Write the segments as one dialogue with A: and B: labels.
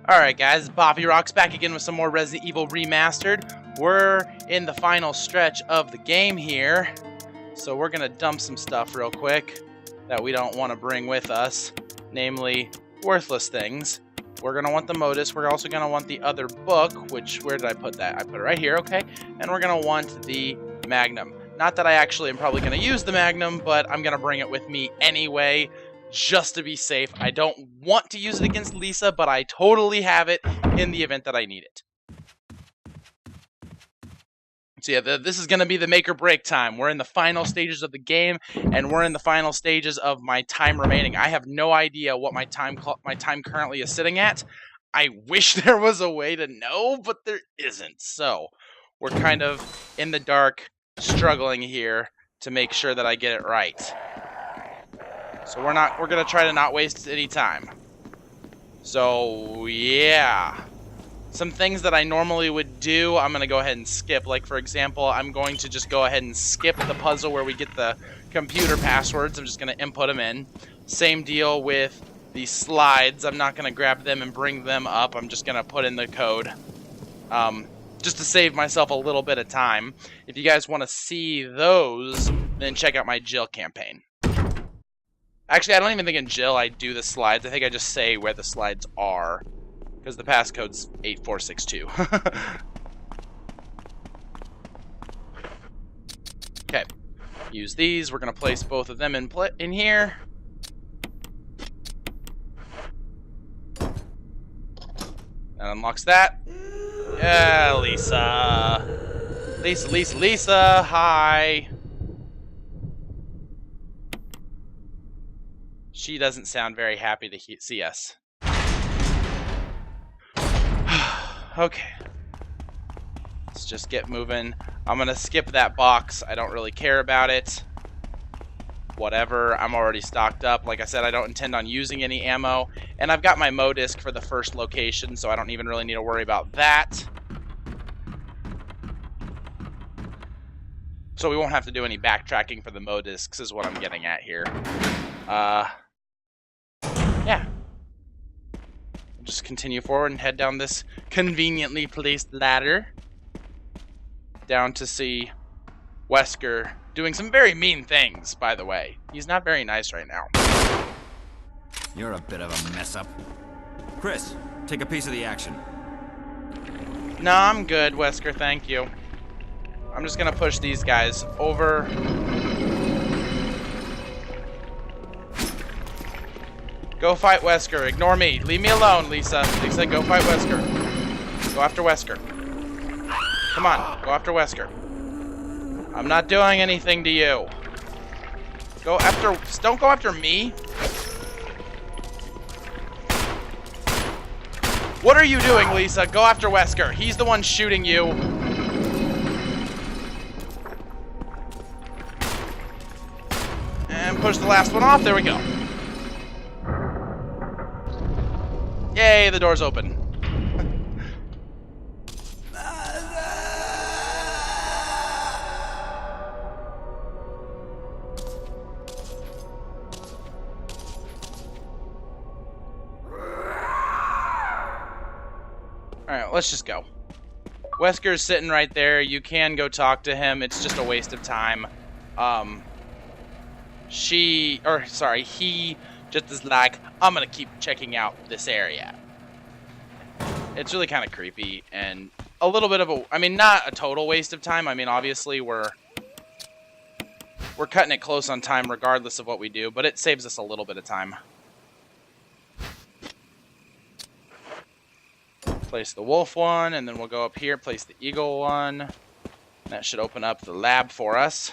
A: Alright guys, Boppy Rocks back again with some more Resident Evil Remastered. We're in the final stretch of the game here, so we're gonna dump some stuff real quick that we don't want to bring with us, namely worthless things. We're gonna want the modus, we're also gonna want the other book, which, where did I put that? I put it right here, okay. And we're gonna want the Magnum. Not that I actually am probably gonna use the Magnum, but I'm gonna bring it with me anyway, just to be safe. I don't want to use it against Lisa, but I totally have it in the event that I need it. So yeah, this is going to be the make or break time. We're in the final stages of the game, and we're in the final stages of my time remaining. I have no idea what my time currently is sitting at. I wish there was a way to know, but there isn't. So we're kind of in the dark, struggling here to make sure that I get it right. So we're gonna try to not waste any time. So yeah, some things that I normally would do, I'm gonna go ahead and skip. Like for example, I'm going to just go ahead and skip the puzzle where we get the computer passwords. I'm just gonna input them in. Same deal with the slides. I'm not gonna grab them and bring them up. I'm just gonna put in the code, just to save myself a little bit of time. If you guys want to see those, then check out my Jill campaign. Actually, I don't even think in Jill I do the slides. I think I just say where the slides are, because the passcode's 8462. Okay, use these. We're gonna place both of them in here. That unlocks that. Yeah, Lisa. Lisa. Hi. She doesn't sound very happy to see us. Okay. Let's just get moving. I'm gonna skip that box. I don't really care about it. Whatever. I'm already stocked up. Like I said, I don't intend on using any ammo. And I've got my Modisc for the first location, so I don't even really need to worry about that. So we won't have to do any backtracking for the Modiscs is what I'm getting at here. Yeah. Just continue forward and head down this conveniently placed ladder. Down to see Wesker doing some very mean things, by the way. He's not very nice right now.
B: You're a bit of a mess-up. Chris, take a piece of the action.
A: No, I'm good, Wesker, thank you. I'm just gonna push these guys over. Go fight Wesker. Ignore me. Leave me alone, Lisa. Lisa, go fight Wesker. Go after Wesker. Come on, go after Wesker. I'm not doing anything to you. Go after... Don't go after me. What are you doing, Lisa? Go after Wesker. He's the one shooting you. And push the last one off. There we go. Yay, the door's open. Alright, let's just go. Wesker's sitting right there. You can go talk to him. It's just a waste of time. He just is like, I'm gonna keep checking out this area. It's really kind of creepy and a little bit of a, I mean, not a total waste of time. I mean, obviously we're cutting it close on time regardless of what we do, but it saves us a little bit of time. Place the wolf one, and then we'll go up here, place the eagle one. That should open up the lab for us.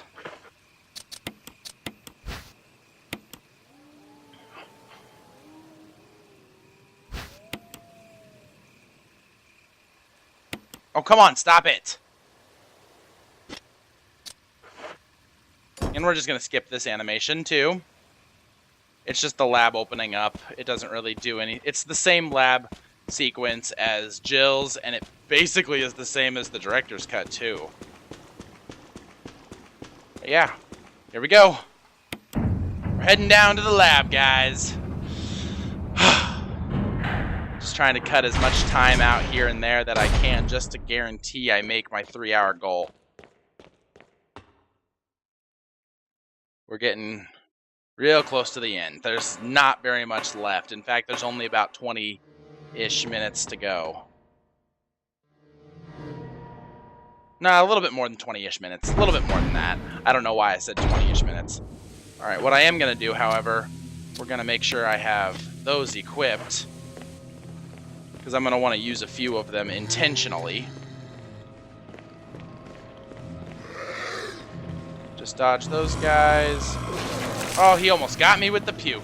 A: Oh, come on, stop it. And we're just going to skip this animation, too. It's just the lab opening up. It doesn't really do any... It's the same lab sequence as Jill's, and it basically is the same as the director's cut, too. But yeah, here we go. We're heading down to the lab, guys. Just trying to cut as much time out here and there that I can just to guarantee I make my 3-hour goal. We're getting real close to the end. There's not very much left. In fact, there's only about 20-ish minutes to go. No, a little bit more than 20-ish minutes. A little bit more than that. I don't know why I said 20-ish minutes. Alright, what I am going to do, however, we're going to make sure I have those equipped, because I'm going to want to use a few of them intentionally. Just dodge those guys. Oh, he almost got me with the puke.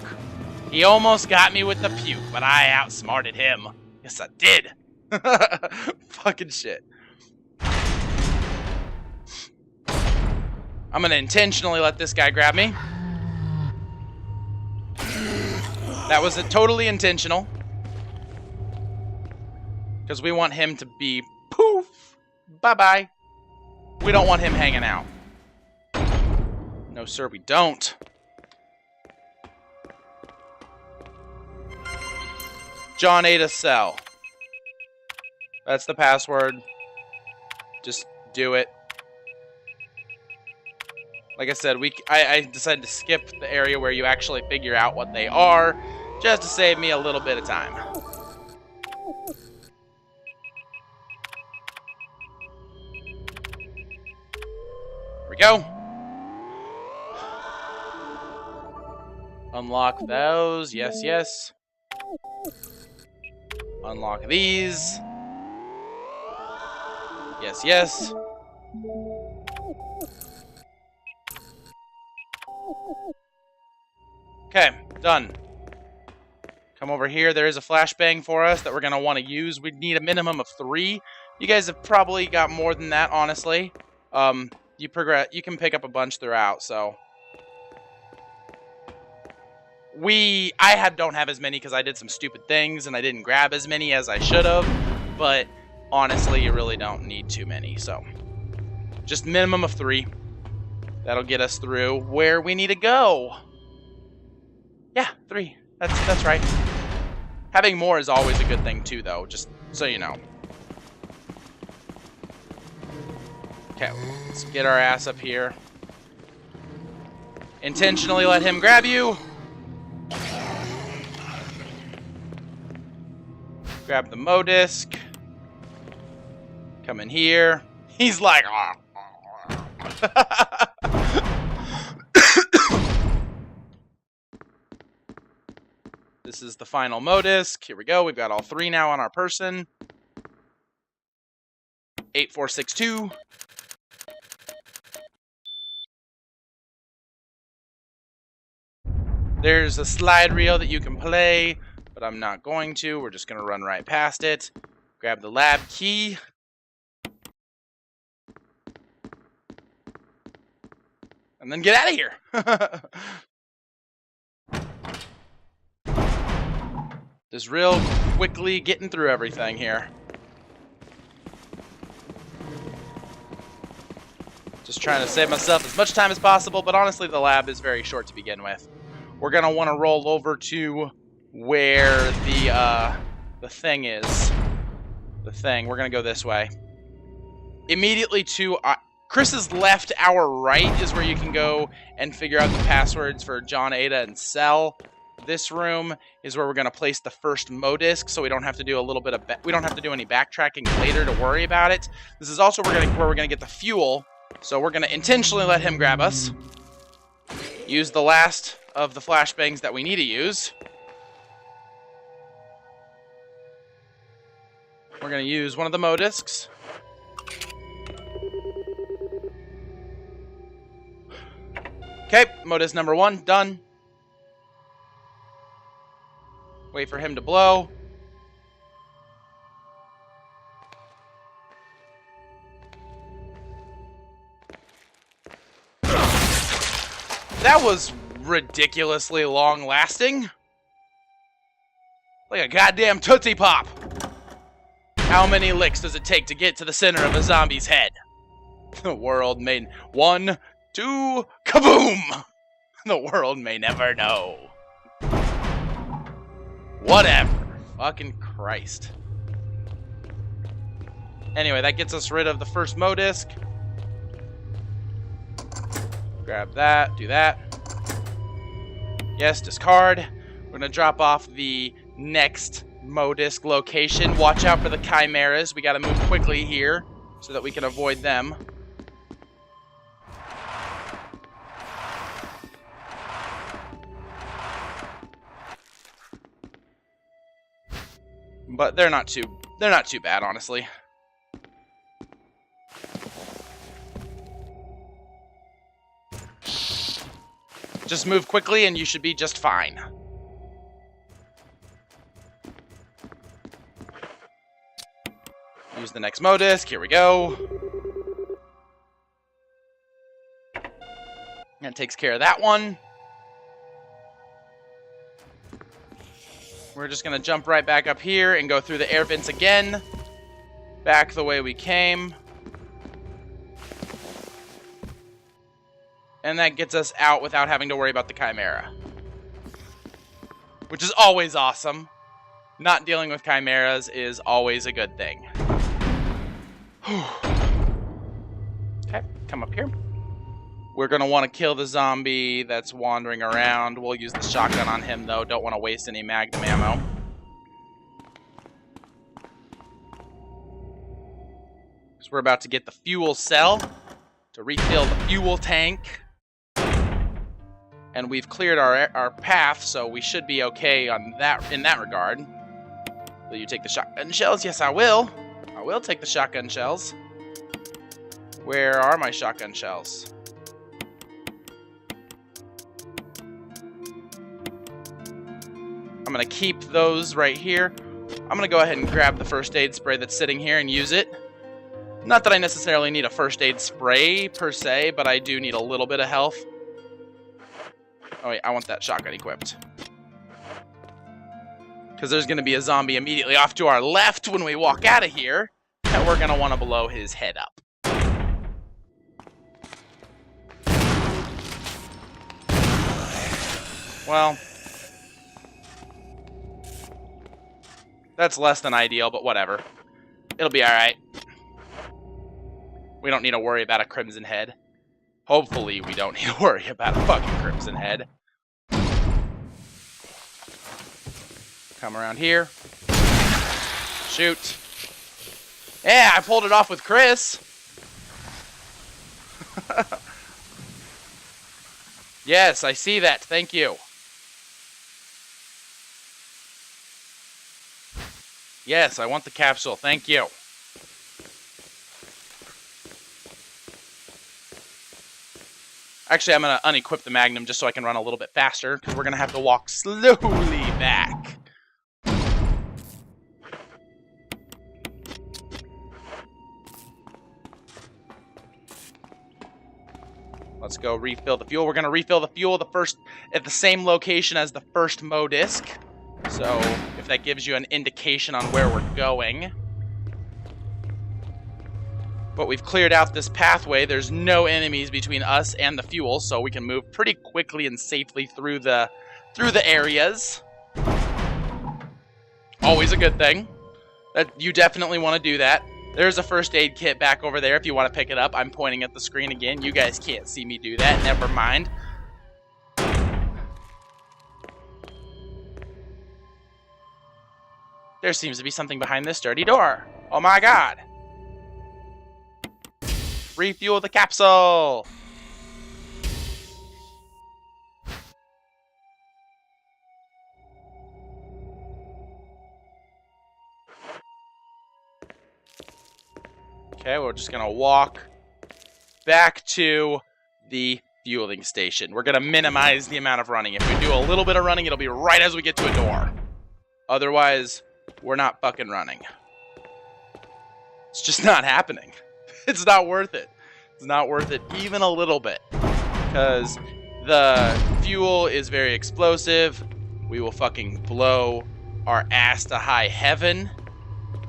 A: He almost got me with the puke, but I outsmarted him. Yes, I did. Fucking shit. I'm going to intentionally let this guy grab me. That was totally intentional. Because we want him to be poof. Bye-bye. We don't want him hanging out. No, sir, we don't. John Ada Cell. That's the password. Just do it. Like I said, I decided to skip the area where you actually figure out what they are, just to save me a little bit of time. Here we go. Unlock those. Yes, yes. Unlock these. Yes, yes. Okay, done. Come over here. There is a flashbang for us that we're going to want to use. We need a minimum of 3. You guys have probably got more than that, honestly. You can pick up a bunch throughout, so. I don't have as many because I did some stupid things and I didn't grab as many as I should have. But honestly, you really don't need too many, so. Just minimum of 3. That'll get us through where we need to go. Yeah, 3. That's right. Having more is always a good thing too, though, just so you know. Okay, let's get our ass up here. Intentionally let him grab you. Grab the Mo disc. Come in here. He's like, This is the final Mo disc. Here we go. We've got all 3 now on our person. 8462. There's a slide reel that you can play, but I'm not going to. We're just going to run right past it. Grab the lab key. And then get out of here. Just real quickly getting through everything here. Just trying to save myself as much time as possible, but honestly the lab is very short to begin with. We're going to want to roll over to where the thing is. The thing. We're going to go this way. Immediately to Chris's left, our right is where you can go and figure out the passwords for John, Ada, and Cell. This room is where we're going to place the first Mo disc, so we don't have to do a little bit of we don't have to do any backtracking later to worry about it. This is also where we're going to get the fuel, so we're going to intentionally let him grab us. Use the last of the flashbangs that we need to use. We're going to use one of the Mo discs. Okay, Mo disc number 1 done. Wait for him to blow. That was ridiculously long-lasting. Like a goddamn Tootsie Pop. How many licks does it take to get to the center of a zombie's head? The world may... 1, 2, kaboom! The world may never know. Whatever. Fucking Christ. Anyway, that gets us rid of the first Mo disc. Grab that, do that. Yes, discard. We're going to drop off the next Mo disc location. Watch out for the chimeras. We got to move quickly here so that we can avoid them. But they're not too bad, honestly. Just move quickly and you should be just fine. Use the next Mo disc. Here we go. That takes care of that one. We're just going to jump right back up here and go through the air vents again. Back the way we came. And that gets us out without having to worry about the Chimera. Which is always awesome. Not dealing with Chimeras is always a good thing. Okay, come up here. We're going to want to kill the zombie that's wandering around. We'll use the shotgun on him, though. Don't want to waste any magnum ammo. Because we're about to get the fuel cell to refill the fuel tank. And we've cleared our path, so we should be okay on that in that regard. Will you take the shotgun shells? Yes, I will. I will take the shotgun shells. Where are my shotgun shells? I'm going to keep those right here. I'm going to go ahead and grab the first aid spray that's sitting here and use it. Not that I necessarily need a first aid spray per se, but I do need a little bit of health. Oh wait, I want that shotgun equipped. Because there's going to be a zombie immediately off to our left when we walk out of here. And we're going to want to blow his head up. Well, that's less than ideal, but whatever. It'll be alright. We don't need to worry about a crimson head. Hopefully, we don't need to worry about a fucking crimson head. Come around here. Shoot. Yeah, I pulled it off with Chris. Yes, I see that. Thank you. Yes, I want the capsule. Thank you. Actually, I'm going to unequip the Magnum just so I can run a little bit faster, because we're going to have to walk slowly back. Let's go refill the fuel. We're going to refill the fuel at the same location as the first Mo disc. So, if that gives you an indication on where we're going. But we've cleared out this pathway. There's no enemies between us and the fuel, so we can move pretty quickly and safely through the areas. Always a good thing. You definitely want to do that. There's a first aid kit back over there if you want to pick it up. I'm pointing at the screen again. You guys can't see me do that. Never mind. There seems to be something behind this dirty door. Oh my god. Refuel the capsule. Okay, we're just going to walk back to the fueling station. We're going to minimize the amount of running. If we do a little bit of running, it'll be right as we get to a door. Otherwise, we're not fucking running. It's just not happening. It's not worth it. It's not worth it even a little bit. Because the fuel is very explosive. We will fucking blow our ass to high heaven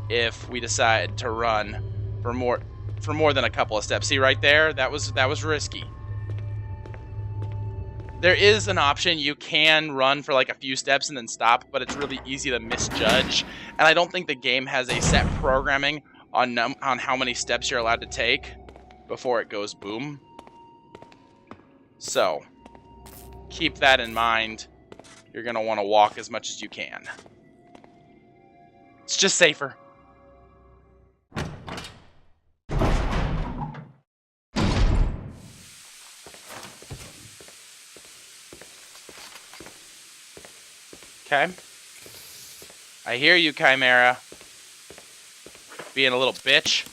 A: if we decide to run for more than a couple of steps. See right there? That was risky. There is an option. You can run for like a few steps and then stop, but it's really easy to misjudge. And I don't think the game has a set programming on how many steps you're allowed to take before it goes boom. So, keep that in mind. You're going to want to walk as much as you can. It's just safer. Okay. I hear you, Chimera. Being a little bitch.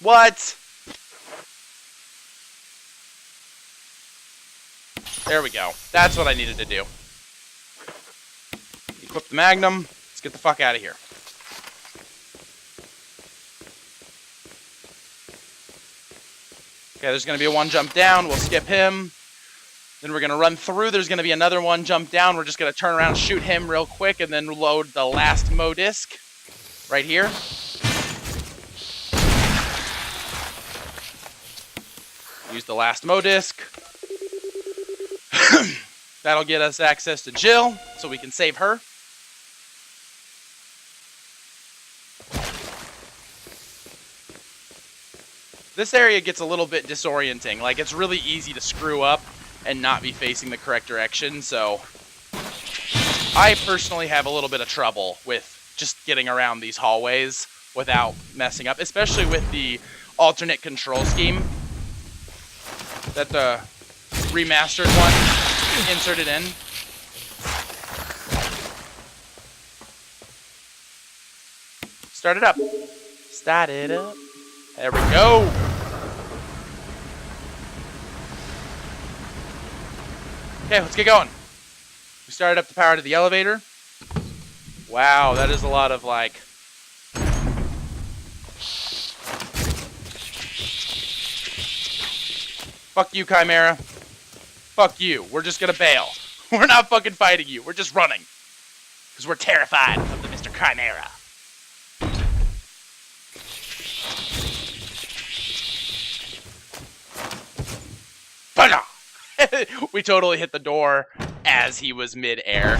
A: What? There we go. That's what I needed to do. Equip the Magnum. Let's get the fuck out of here. Okay, there's going to be a one jump down. We'll skip him. Then we're going to run through. There's going to be another one jump down. We're just going to turn around, shoot him real quick, and then load the last Mo disc right here. Use the last Mo disc. That'll get us access to Jill, so we can save her. This area gets a little bit disorienting. Like, it's really easy to screw up and not be facing the correct direction, so I personally have a little bit of trouble with just getting around these hallways without messing up, especially with the alternate control scheme that the remastered one inserted in. Start it up. Start it up. There we go. Okay, let's get going. We started up the power to the elevator. Wow, that is a lot of, like... Fuck you, Chimera. Fuck you. We're just gonna bail. We're not fucking fighting you. We're just running. Because we're terrified of the Mr. Chimera. We totally hit the door as he was mid-air.